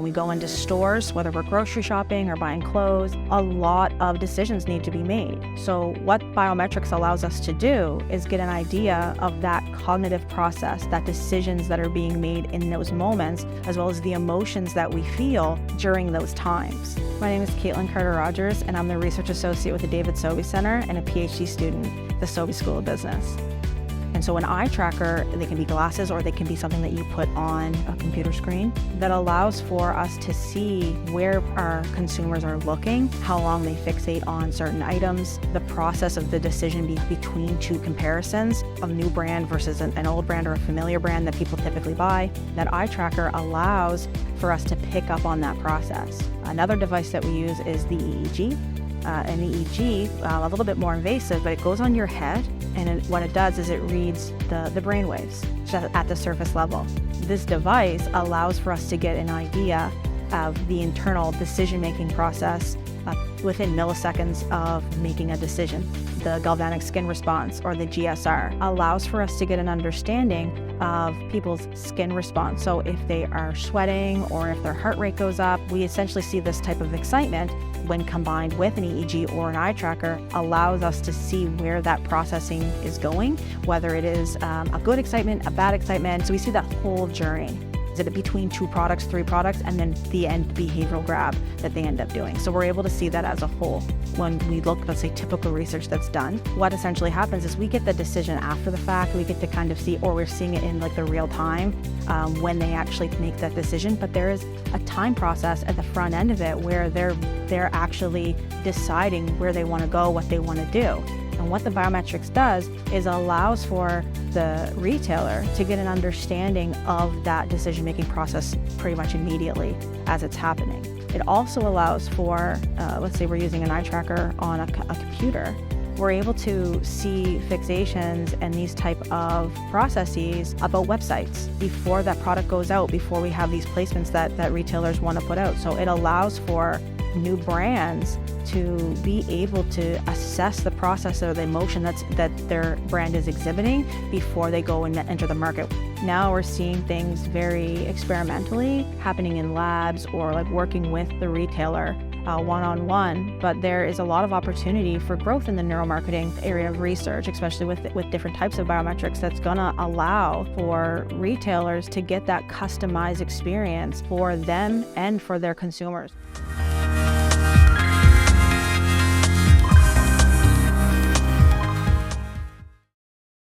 when we go into stores, whether we're grocery shopping or buying clothes, a lot of decisions need to be made. So what biometrics allows us to do is get an idea of that cognitive process, that decisions that are being made in those moments, as well as the emotions that we feel during those times. My name is Katelynn Carter-Rogers, and I'm the Research Associate with the David Sobey Centre and a PhD student at the Sobey School of Business. And so an eye tracker, they can be glasses or they can be something that you put on a computer screen that allows for us to see where our consumers are looking, how long they fixate on certain items, the process of the decision between two comparisons, a new brand versus an old brand or a familiar brand that people typically buy. That eye tracker allows for us to pick up on that process. Another device that we use is the EEG. An EEG, a little bit more invasive, but it goes on your head, and what it does is it reads the brain waves at the surface level. This device allows for us to get an idea of the internal decision-making process within milliseconds of making a decision. The galvanic skin response, or the GSR, allows for us to get an understanding of people's skin response. So if they are sweating or if their heart rate goes up, we essentially see this type of excitement when combined with an EEG or an eye tracker allows us to see where that processing is going, whether it is a good excitement, a bad excitement. So we see that whole journey. Is it between 2 products, 3 products, and then the end behavioral grab that they end up doing. So we're able to see that as a whole. When we look, let's say, typical research that's done, what essentially happens is we get the decision after the fact. We get to kind of see, or we're seeing it in like the real time when they actually make that decision. But there is a time process at the front end of it where they're actually deciding where they want to go, what they want to do. And what the biometrics does is allows for the retailer to get an understanding of that decision-making process pretty much immediately as it's happening. It also allows for, let's say we're using an eye tracker on a computer, we're able to see fixations and these type of processes about websites before that product goes out, before we have these placements that retailers want to put out. So it allows for new brands to be able to assess the process or the emotion that their brand is exhibiting before they go and enter the market. Now we're seeing things very experimentally happening in labs or like working with the retailer one-on-one, but there is a lot of opportunity for growth in the neuromarketing area of research, especially with different types of biometrics, that's gonna allow for retailers to get that customized experience for them and for their consumers.